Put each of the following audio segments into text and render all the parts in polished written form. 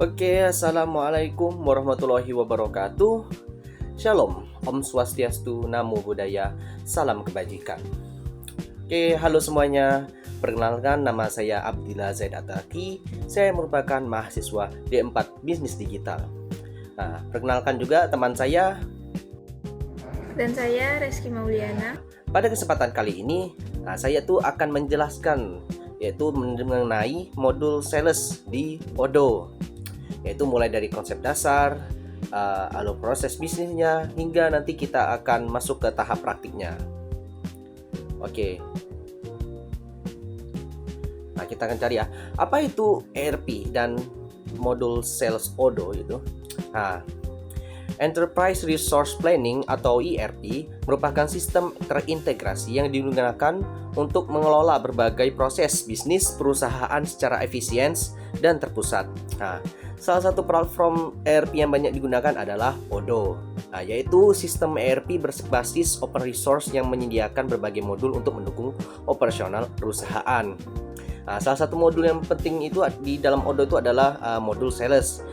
Oke, assalamualaikum warahmatullahi wabarakatuh. Shalom, Om Swastiastu, Namo Buddhaya, salam kebajikan. Oke, halo semuanya. Perkenalkan, nama saya Abdillah Zaid Ataki. Saya merupakan mahasiswa D4 Bisnis Digital. Nah, perkenalkan juga teman saya. Dan saya Reski Mauliana. Pada kesempatan kali ini, saya tuh akan menjelaskan yaitu mengenai modul sales di Odoo, yaitu mulai dari konsep dasar, alur proses bisnisnya, hingga nanti kita akan masuk ke tahap praktiknya. Oke. Nah, kita akan cari ya, apa itu ERP dan modul sales Odoo itu. Nah, Enterprise Resource Planning atau ERP merupakan sistem terintegrasi yang digunakan untuk mengelola berbagai proses bisnis perusahaan secara efisien dan terpusat. Nah, salah satu platform ERP yang banyak digunakan adalah Odoo, yaitu sistem ERP berbasis open resource yang menyediakan berbagai modul untuk mendukung operasional perusahaan. Salah satu modul yang penting itu di dalam Odoo itu adalah modul sales,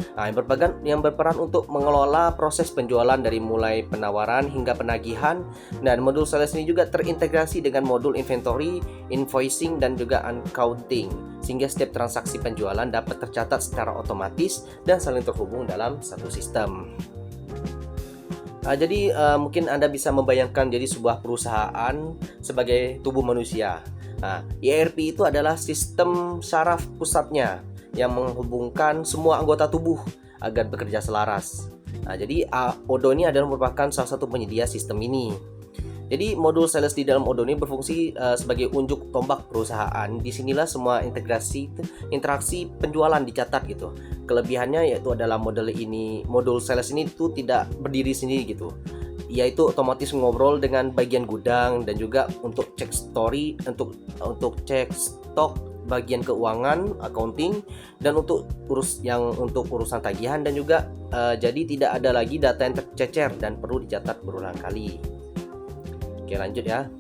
yang berperan untuk mengelola proses penjualan dari mulai penawaran hingga penagihan. Dan modul sales ini juga terintegrasi dengan modul inventory, invoicing, dan juga accounting, sehingga setiap transaksi penjualan dapat tercatat secara otomatis dan saling terhubung dalam satu sistem. Jadi mungkin Anda bisa membayangkan jadi sebuah perusahaan sebagai tubuh manusia. ERP itu adalah sistem saraf pusatnya yang menghubungkan semua anggota tubuh agar bekerja selaras. Jadi Odoo ini adalah merupakan salah satu penyedia sistem ini. Jadi modul sales di dalam Odoo ini berfungsi sebagai unjuk tombak perusahaan. Disinilah semua interaksi penjualan dicatat gitu. Kelebihannya yaitu adalah modul sales ini itu tidak berdiri sendiri gitu. Yaitu otomatis ngobrol dengan bagian gudang dan juga untuk cek untuk cek stok, bagian keuangan, accounting, dan untuk urusan tagihan, dan juga jadi tidak ada lagi data yang tercecer dan perlu dicatat berulang kali. Oke, lanjut ya.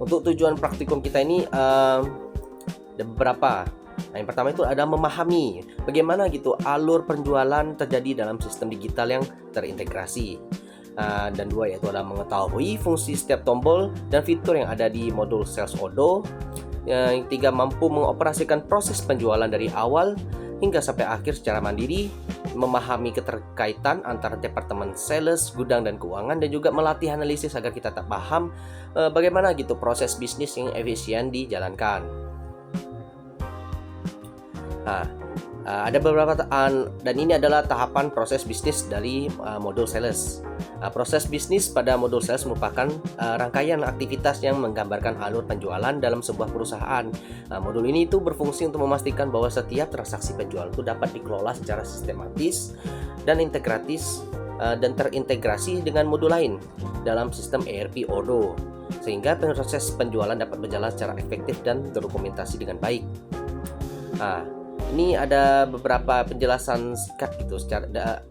Untuk tujuan praktikum kita ini ada beberapa. Yang pertama itu ada memahami bagaimana gitu alur penjualan terjadi dalam sistem digital yang terintegrasi. Dan dua yaitu adalah mengetahui fungsi setiap tombol dan fitur yang ada di modul sales Odoo. Yang tiga, mampu mengoperasikan proses penjualan dari awal hingga sampai akhir secara mandiri, memahami keterkaitan antara departemen sales, gudang, dan keuangan, dan juga melatih analisis agar kita tak paham bagaimana gitu proses bisnis yang efisien dijalankan. Ada beberapa dan ini adalah tahapan proses bisnis dari modul sales. Proses bisnis pada modul sales merupakan rangkaian aktivitas yang menggambarkan alur penjualan dalam sebuah perusahaan. Modul ini itu berfungsi untuk memastikan bahwa setiap transaksi penjualan itu dapat dikelola secara sistematis dan dan terintegrasi dengan modul lain dalam sistem ERP Odoo, sehingga proses penjualan dapat berjalan secara efektif dan terdokumentasi dengan baik. Ini ada beberapa penjelasan singkat gitu,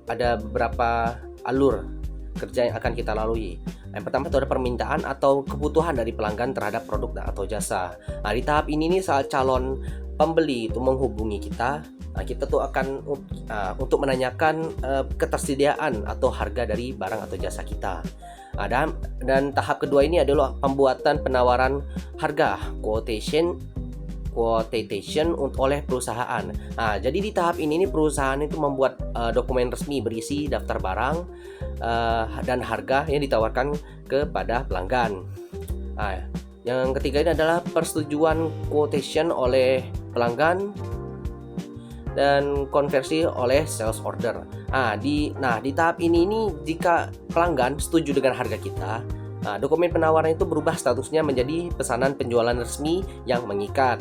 ada beberapa alur kerja yang akan kita lalui. Yang pertama itu ada permintaan atau kebutuhan dari pelanggan terhadap produk atau jasa. Di tahap ini nih, saat calon pembeli itu menghubungi kita, kita tuh akan untuk menanyakan ketersediaan atau harga dari barang atau jasa kita. Dan tahap kedua ini adalah pembuatan penawaran harga, quotation oleh perusahaan. Jadi di tahap ini perusahaan itu membuat dokumen resmi berisi daftar barang dan harga yang ditawarkan kepada pelanggan. Yang ketiga ini adalah persetujuan quotation oleh pelanggan dan konversi oleh sales order. Di tahap ini jika pelanggan setuju dengan harga kita, dokumen penawaran itu berubah statusnya menjadi pesanan penjualan resmi yang mengikat.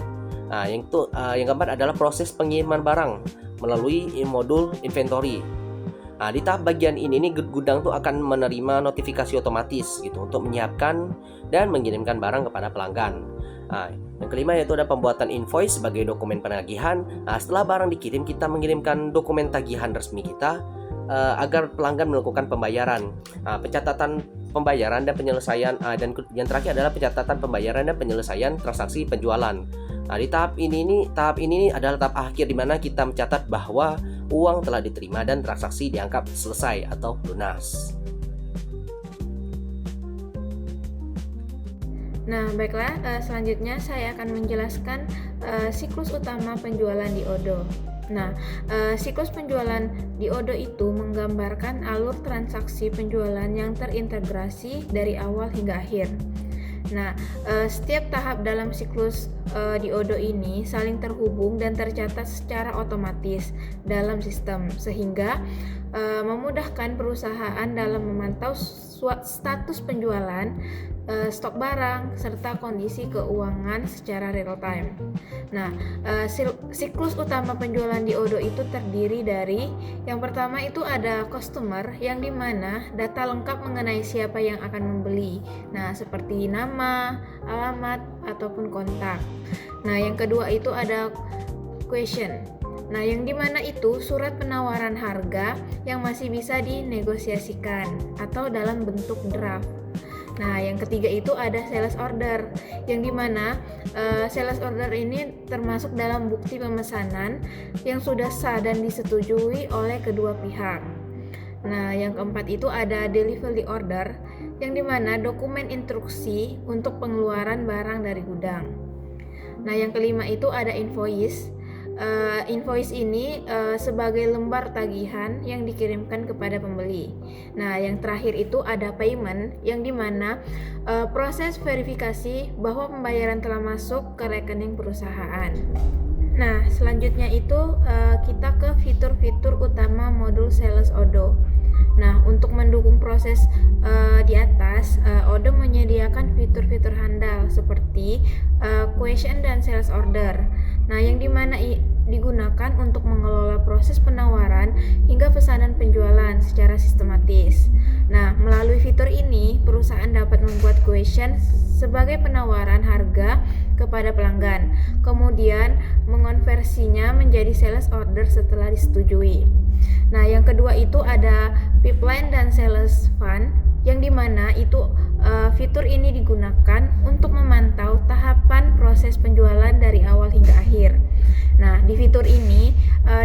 Yang keempat adalah proses pengiriman barang melalui modul inventory. Di tahap bagian ini gudang tuh akan menerima notifikasi otomatis gitu untuk menyiapkan dan mengirimkan barang kepada pelanggan. Yang kelima yaitu ada pembuatan invoice sebagai dokumen penagihan. Setelah barang dikirim, kita mengirimkan dokumen tagihan resmi kita agar pelanggan melakukan pembayaran. Pencatatan pembayaran dan penyelesaian dan yang terakhir adalah pencatatan pembayaran dan penyelesaian transaksi penjualan. Nah, di tahap ini adalah tahap akhir di mana kita mencatat bahwa uang telah diterima dan transaksi dianggap selesai atau lunas. Nah, baiklah, selanjutnya saya akan menjelaskan siklus utama penjualan di Odoo. Nah, siklus penjualan di Odoo itu menggambarkan alur transaksi penjualan yang terintegrasi dari awal hingga akhir. Nah, setiap tahap dalam siklus di Odoo ini saling terhubung dan tercatat secara otomatis dalam sistem, sehingga memudahkan perusahaan dalam memantau status penjualan, stok barang, serta kondisi keuangan secara real time. Nah, siklus utama penjualan di Odoo itu terdiri dari yang pertama itu ada customer, yang dimana data lengkap mengenai siapa yang akan membeli. Nah, seperti nama, alamat, ataupun kontak. Nah, yang kedua itu ada question. Nah, yang dimana itu surat penawaran harga yang masih bisa dinegosiasikan atau dalam bentuk draft. Nah, yang ketiga itu ada sales order, yang dimana sales order ini termasuk dalam bukti pemesanan yang sudah sah dan disetujui oleh kedua pihak. Nah, yang keempat itu ada delivery order, yang dimana dokumen instruksi untuk pengeluaran barang dari gudang. Nah, yang kelima itu ada invoice. Invoice ini sebagai lembar tagihan yang dikirimkan kepada pembeli. Nah, yang terakhir itu ada payment, yang dimana proses verifikasi bahwa pembayaran telah masuk ke rekening perusahaan. Nah, selanjutnya itu kita ke fitur-fitur utama modul Sales Odoo. Nah, untuk mendukung proses di atas, Odoo menyediakan fitur-fitur handal seperti question dan sales order. Nah, yang dimana digunakan untuk mengelola proses penawaran hingga pesanan penjualan secara sistematis. Nah, melalui fitur ini, perusahaan dapat membuat question sebagai penawaran harga kepada pelanggan, kemudian mengonversinya menjadi sales order setelah disetujui. Nah, yang kedua itu ada pipeline dan sales fund, yang dimana itu fitur ini digunakan untuk memantau tahapan proses penjualan dari awal hingga akhir. Nah, di fitur ini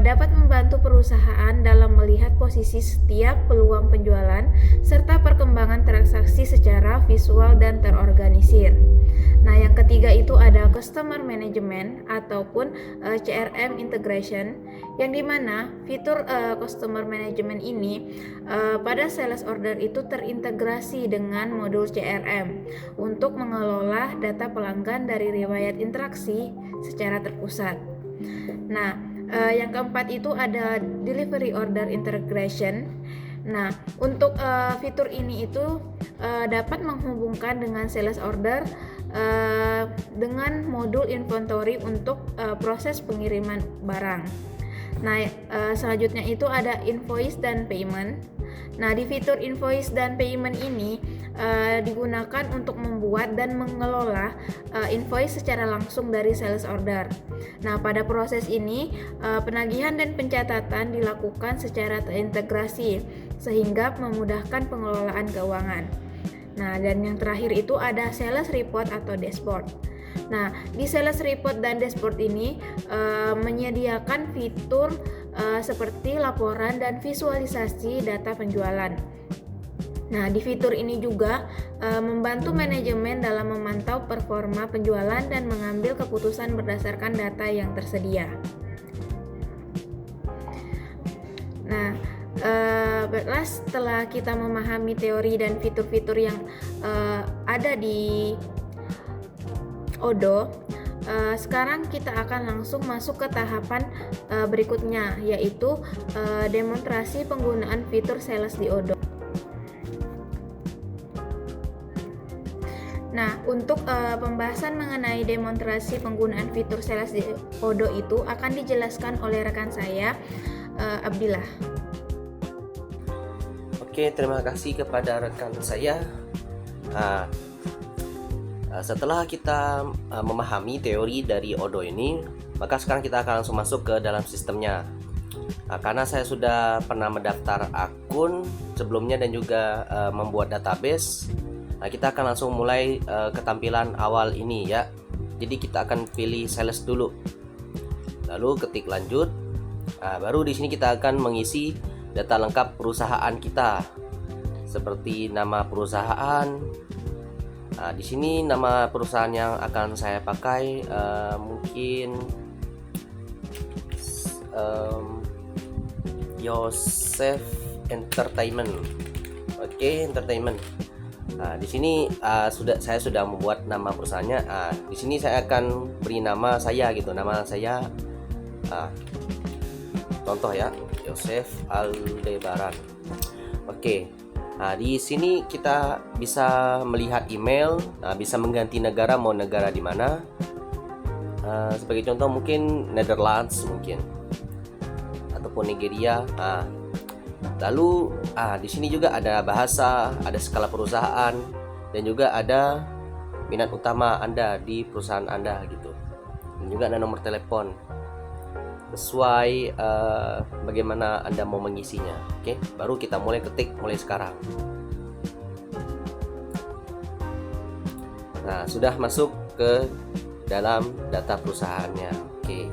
dapat membantu perusahaan dalam melihat posisi setiap peluang penjualan serta perkembangan transaksi secara visual dan terorganisir. Nah, yang ketiga itu ada customer management ataupun CRM integration, yang dimana fitur customer management ini pada sales order itu terintegrasi dengan modul CRM untuk mengelola data pelanggan dari riwayat interaksi secara terpusat. Nah, yang keempat itu ada delivery order integration. Nah, untuk fitur ini itu dapat menghubungkan dengan sales order dengan modul inventory untuk proses pengiriman barang. Nah, selanjutnya itu ada invoice dan payment. Nah, di fitur invoice dan payment ini digunakan untuk membuat dan mengelola invoice secara langsung dari sales order. Nah, pada proses ini penagihan dan pencatatan dilakukan secara terintegrasi sehingga memudahkan pengelolaan keuangan. Nah, dan yang terakhir itu ada sales report atau dashboard. Nah, di sales report dan dashboard ini menyediakan fitur seperti laporan dan visualisasi data penjualan. Nah, di fitur ini juga membantu manajemen dalam memantau performa penjualan dan mengambil keputusan berdasarkan data yang tersedia. Nah, baiklah, setelah kita memahami teori dan fitur-fitur yang ada di Odoo, sekarang kita akan langsung masuk ke tahapan berikutnya, yaitu demonstrasi penggunaan fitur sales di Odoo. Nah, untuk pembahasan mengenai demonstrasi penggunaan fitur sales di Odoo itu akan dijelaskan oleh rekan saya, Abdillah. Oke, terima kasih kepada rekan saya. Setelah kita memahami teori dari Odoo ini, maka sekarang kita akan langsung masuk ke dalam sistemnya. Karena saya sudah pernah mendaftar akun sebelumnya dan juga membuat database, kita akan langsung mulai ketampilan awal ini ya. Jadi kita akan pilih sales dulu. Lalu ketik lanjut. Baru di sini kita akan mengisi data lengkap perusahaan kita, seperti nama perusahaan. Di sini nama perusahaan yang akan saya pakai mungkin Yosef Entertainment. Oke, Entertainment. Di sini saya sudah membuat nama perusahaannya. Di sini saya akan beri nama saya gitu, nama saya. Contoh ya, Yosef Aldebaran. Oke. Di sini kita bisa melihat email, bisa mengganti negara, mau negara di mana. Sebagai contoh mungkin Netherlands mungkin, ataupun Nigeria. Lalu di sini juga ada bahasa, ada skala perusahaan, dan juga ada minat utama Anda di perusahaan Anda gitu. Dan juga ada nomor telepon sesuai bagaimana Anda mau mengisinya. Oke, baru kita mulai ketik mulai sekarang. Nah, sudah masuk ke dalam data perusahaannya. Oke.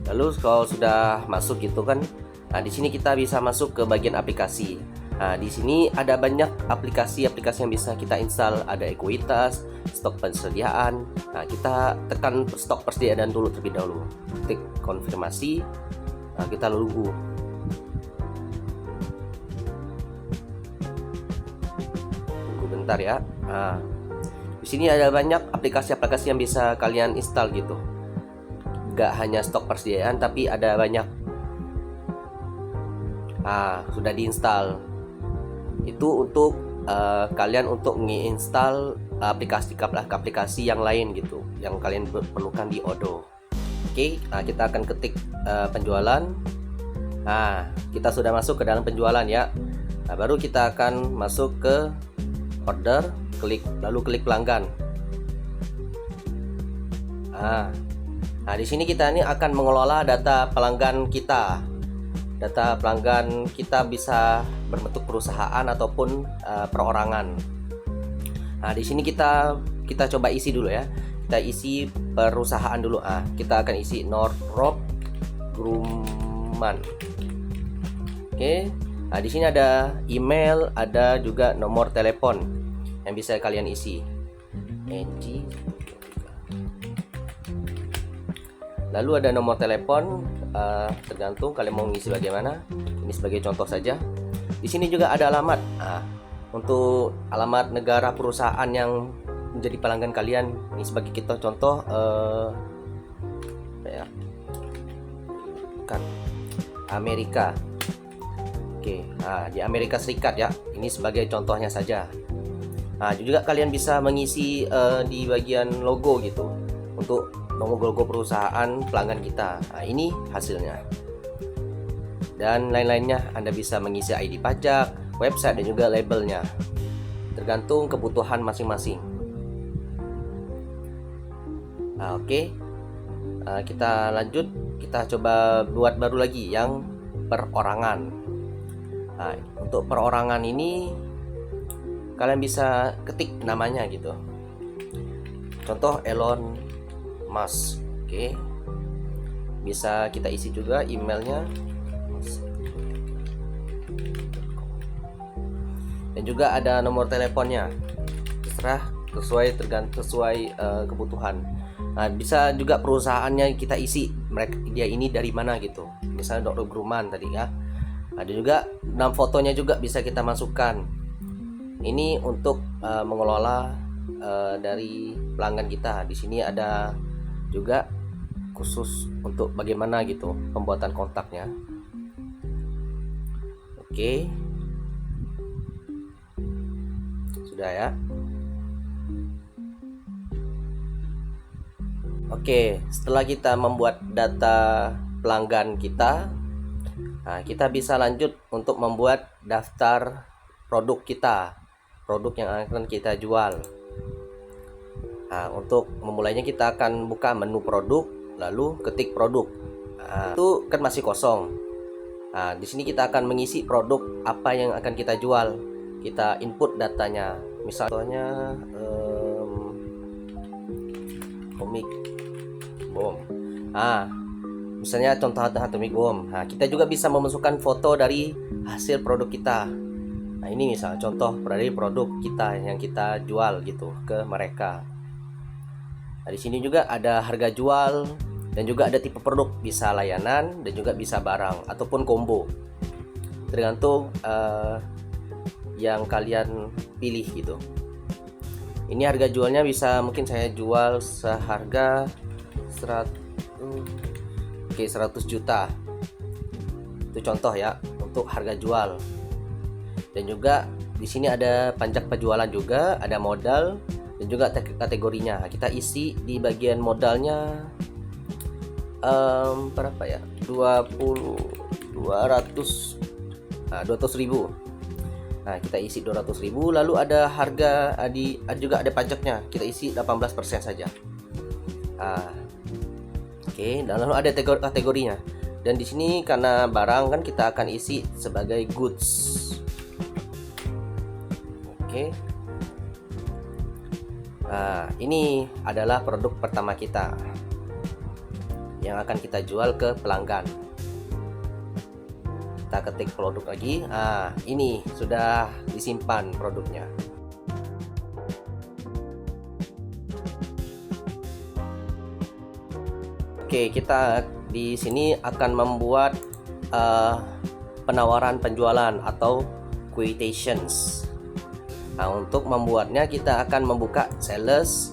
Lalu kalau sudah masuk gitu kan, di sini kita bisa masuk ke bagian aplikasi. Di sini ada banyak aplikasi-aplikasi yang bisa kita install. Ada ekuitas, stok persediaan. Kita tekan stok persediaan dulu terlebih dahulu. Klik konfirmasi. Kita tunggu. Tunggu bentar ya. Di sini ada banyak aplikasi-aplikasi yang bisa kalian install gitu. Gak hanya stok persediaan, tapi ada banyak. Sudah diinstal. Itu untuk kalian untuk menginstal aplikasi yang lain gitu, yang kalian perlukan di Odoo. Oke, kita akan ketik penjualan. Kita sudah masuk ke dalam penjualan ya. Baru kita akan masuk ke order, lalu klik pelanggan. Di sini kita ini akan mengelola data pelanggan kita. Data pelanggan kita bisa berbentuk perusahaan ataupun perorangan. Di sini kita coba isi dulu ya. Kita isi perusahaan dulu. Kita akan isi Northrop Grumman. Oke. Di sini ada email, ada juga nomor telepon yang bisa kalian isi. Lalu ada nomor telepon, tergantung kalian mau mengisi bagaimana. Ini sebagai contoh saja. Di sini juga ada alamat. Untuk alamat negara perusahaan yang menjadi pelanggan kalian. Ini sebagai kita contoh Amerika. Oke, di Amerika Serikat ya. Ini sebagai contohnya saja. Juga kalian bisa mengisi di bagian logo gitu untuk logo perusahaan pelanggan kita. Ini hasilnya. Dan lain-lainnya Anda bisa mengisi ID pajak, website dan juga labelnya. Tergantung kebutuhan masing-masing. Oke. Kita lanjut, kita coba buat baru lagi yang perorangan. Untuk perorangan ini kalian bisa ketik namanya gitu. Contoh Elon Musk. Oke. Bisa kita isi juga emailnya. Dan juga ada nomor teleponnya. Terserah sesuai kebutuhan. Nah, bisa juga perusahaannya kita isi mereka dia ini dari mana gitu. Misalnya Dr. Gruman tadi ya. Ada juga dalam fotonya juga bisa kita masukkan. Ini untuk mengelola dari pelanggan kita. Di sini ada juga khusus untuk bagaimana gitu pembuatan kontaknya. Oke. Sudah ya. Oke, setelah kita membuat data pelanggan kita, nah, kita bisa lanjut untuk membuat daftar produk kita, produk yang akan kita jual. Nah, untuk memulainya kita akan buka menu produk, lalu ketik produk. Nah, itu kan masih kosong. Nah, di sini kita akan mengisi produk apa yang akan kita jual. Kita input datanya, misalnya komik bom. Misalnya contoh atomic bomb. Nah, kita juga bisa memasukkan foto dari hasil produk kita. Nah, ini misal contoh dari produk kita yang kita jual gitu ke mereka. Nah, di sini juga ada harga jual dan juga ada tipe produk, bisa layanan dan juga bisa barang ataupun combo. Tergantung yang kalian pilih gitu. Ini harga jualnya bisa mungkin saya jual seharga 100 juta. Itu contoh ya untuk harga jual. Dan juga di sini ada pajak penjualan juga, ada modal dan juga kategorinya. Kita isi di bagian modalnya berapa ya? 200 ribu. Nah, kita isi 200 ribu. Lalu ada harga juga ada pajaknya. Kita isi 18% saja. Oke, dan lalu ada kategorinya. Dan di sini karena barang kan kita akan isi sebagai goods. Oke. Nah, ini adalah produk pertama kita yang akan kita jual ke pelanggan. Kita ketik produk lagi. Ini sudah disimpan produknya. Oke, kita di sini akan membuat penawaran penjualan atau quotations. Nah, untuk membuatnya kita akan membuka sales.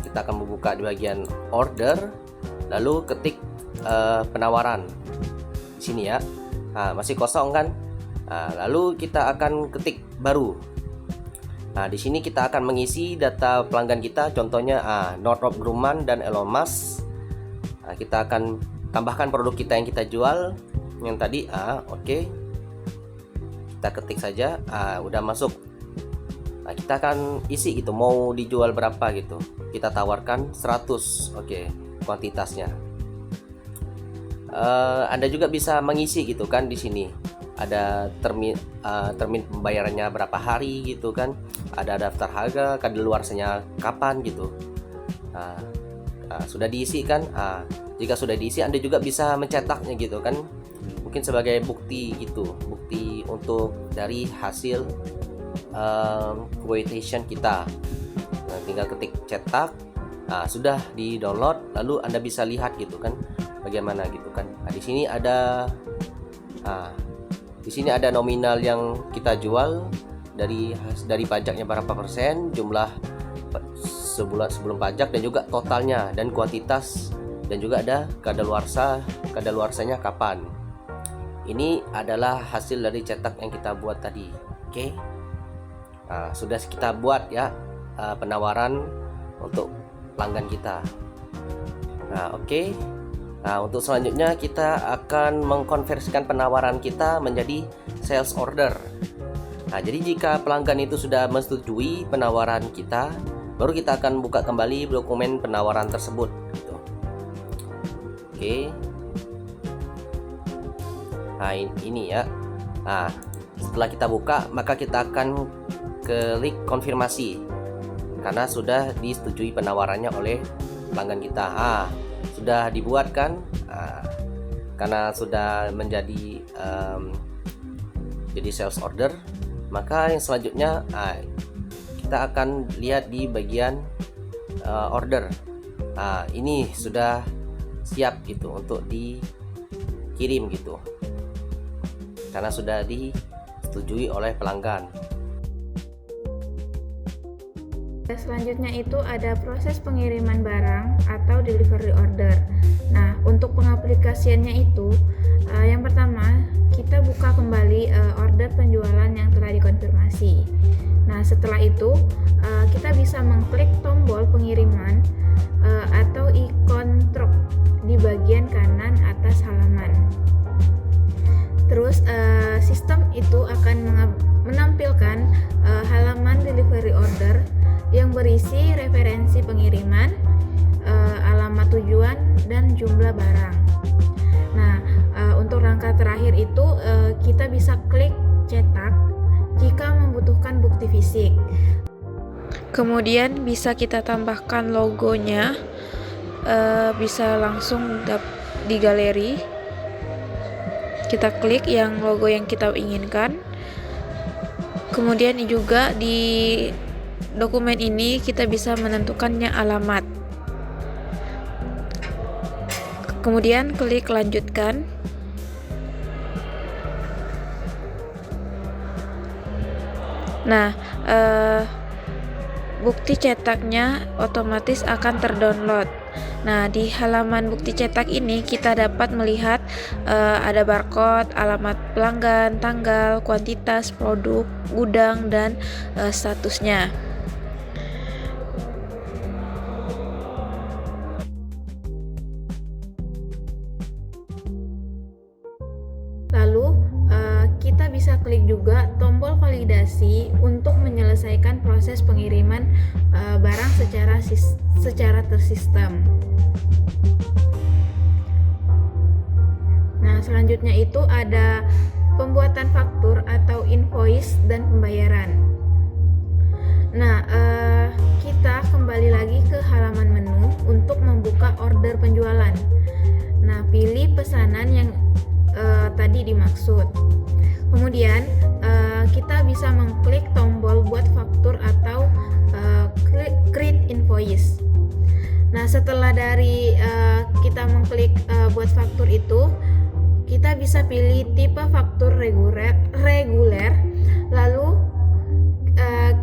Kita akan membuka di bagian order, lalu ketik penawaran. Di sini ya. Nah, masih kosong kan? Nah, lalu kita akan ketik baru. Nah, di sini kita akan mengisi data pelanggan kita, contohnya Northrop Grumman dan Elon Musk. Nah, kita akan tambahkan produk kita yang kita jual yang tadi. Oke. Kita ketik saja. Udah masuk. Nah, kita akan isi gitu, mau dijual berapa gitu. Kita tawarkan 100. Oke, kuantitasnya. Anda juga bisa mengisi gitu kan di sini. Ada termin pembayarannya berapa hari gitu kan. Ada daftar harga, kadaluarsanya kapan gitu. Sudah diisi kan? Jika sudah diisi, Anda juga bisa mencetaknya gitu kan, mungkin sebagai bukti gitu, bukti untuk dari hasil quotation kita. Nah, tinggal ketik cetak. Sudah di download, lalu Anda bisa lihat gitu kan bagaimana gitu kan. Di sini ada nominal yang kita jual, dari pajaknya berapa persen, jumlah sebulan sebelum pajak, dan juga totalnya dan kuantitas, dan juga ada kadaluarsanya kapan. Ini adalah hasil dari cetak yang kita buat tadi. Oke. Sudah kita buat ya penawaran untuk pelanggan kita. Oke. Untuk selanjutnya kita akan mengkonversikan penawaran kita menjadi sales order. Jadi jika pelanggan itu sudah menyetujui penawaran kita, baru kita akan buka kembali dokumen penawaran tersebut gitu. Oke. Ini ya. Setelah kita buka, maka kita akan klik konfirmasi karena sudah disetujui penawarannya oleh pelanggan kita. Sudah dibuat kan? Karena sudah menjadi jadi sales order, maka yang selanjutnya kita akan lihat di bagian order. Nah, ini sudah siap gitu untuk dikirim gitu, karena sudah disetujui oleh pelanggan. Selanjutnya itu ada proses pengiriman barang atau delivery order. Nah, untuk pengaplikasiannya itu yang pertama kita buka kembali order penjualan yang telah dikonfirmasi. Nah, setelah itu kita bisa mengklik tombol pengiriman atau ikon truk di bagian kanan atas halaman. Terus sistem itu akan menampilkan halaman delivery order yang berisi referensi pengiriman, alamat tujuan, dan jumlah barang. Nah, untuk langkah terakhir itu kita bisa klik cetak jika membutuhkan bukti fisik. Kemudian bisa kita tambahkan logonya, bisa langsung di galeri. Kita klik yang logo yang kita inginkan. Kemudian juga di dokumen ini kita bisa menentukannya alamat. Kemudian klik lanjutkan. Nah, bukti cetaknya otomatis akan terdownload. Nah, di halaman bukti cetak ini kita dapat melihat ada barcode, alamat pelanggan, tanggal, kuantitas, produk, gudang, dan statusnya. Lalu kita bisa klik juga tombol validasi untuk menyelesaikan proses pengiriman barang secara tersistem. Nah, selanjutnya itu ada pembuatan faktur atau invoice dan pembayaran. Nah, kita kembali lagi ke halaman menu untuk membuka order penjualan. Nah, pilih pesanan yang tadi dimaksud. Kemudian kita bisa mengklik tombol buat faktur atau create invoice. Nah, setelah dari kita mengklik buat faktur itu, kita bisa pilih tipe faktur reguler, lalu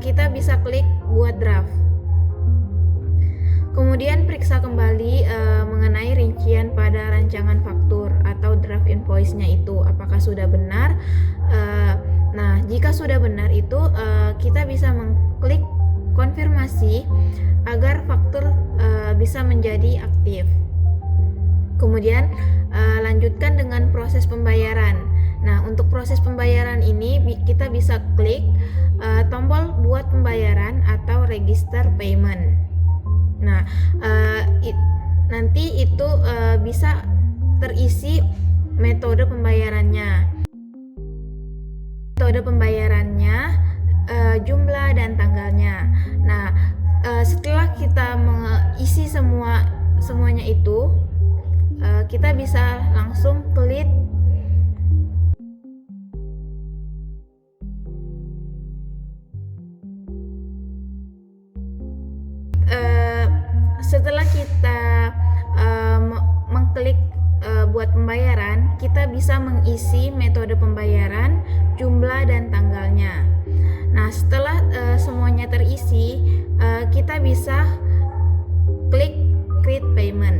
kita bisa klik buat draft. Kemudian periksa kembali mengenai rincian pada rancangan faktur atau draft invoice-nya itu apakah sudah benar. Nah, jika sudah benar itu kita bisa mengklik konfirmasi agar faktur bisa menjadi aktif. Kemudian lanjutkan dengan proses pembayaran. Nah, untuk proses pembayaran ini kita bisa klik tombol buat pembayaran atau register payment. Nah, nanti itu bisa terisi metode pembayarannya. Metode pembayarannya, jumlah dan tanggalnya. Nah, setelah kita mengisi semuanya itu, kita bisa langsung klik setelah kita mengklik buat pembayaran, kita bisa mengisi metode pembayaran, jumlah dan tanggalnya. Nah, setelah semuanya terisi, kita bisa klik create payment.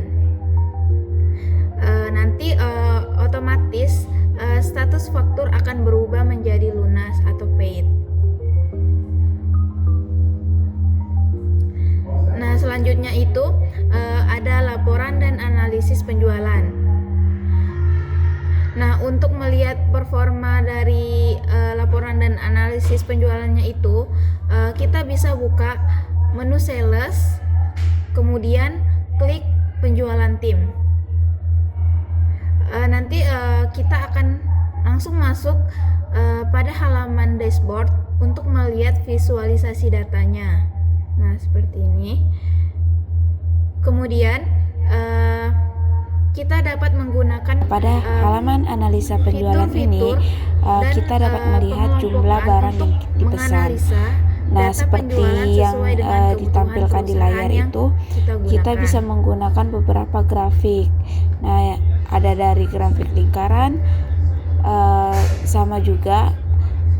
Nanti otomatis status faktur akan berubah menjadi lunas atau paid. Nah, selanjutnya itu ada laporan dan analisis penjualan. Nah, untuk melihat performa dari laporan dan analisis penjualannya itu, kita bisa buka menu sales, kemudian klik penjualan tim. Nanti kita akan langsung masuk pada halaman dashboard untuk melihat visualisasi datanya. Nah, seperti ini. Kemudian kita dapat menggunakan pada halaman analisa penjualan ini kita dapat melihat jumlah barang yang dipesan, Nah, data penjualan seperti yang sesuai dengan kebutuhan ditampilkan di layar perusahaan yang itu, kita kita gunakan. bisa menggunakan beberapa grafik. Nah, ada dari grafik lingkaran, sama juga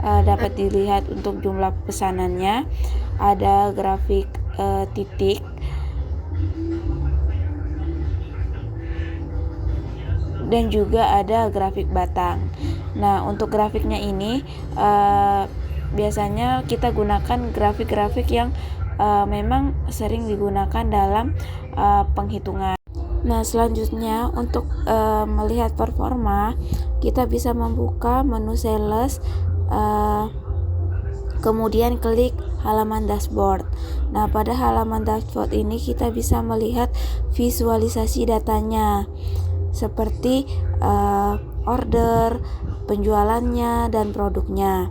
dapat dilihat untuk jumlah pesanannya. Ada grafik titik dan juga ada grafik batang. Nah, untuk grafiknya ini biasanya kita gunakan grafik-grafik yang memang sering digunakan dalam penghitungan. Nah, selanjutnya untuk melihat performa, kita bisa membuka menu sales, kemudian klik halaman dashboard. Nah, pada halaman dashboard ini kita bisa melihat visualisasi datanya seperti order, penjualannya, dan produknya.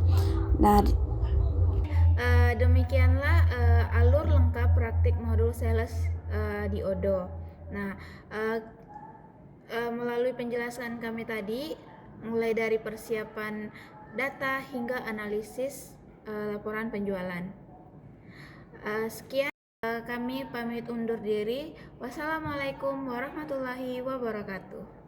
Nah, Demikianlah alur lengkap praktik modul sales di Odoo. Nah, melalui penjelasan kami tadi, mulai dari persiapan data hingga analisis laporan penjualan. Sekian, kami pamit undur diri. Wassalamualaikum warahmatullahi wabarakatuh.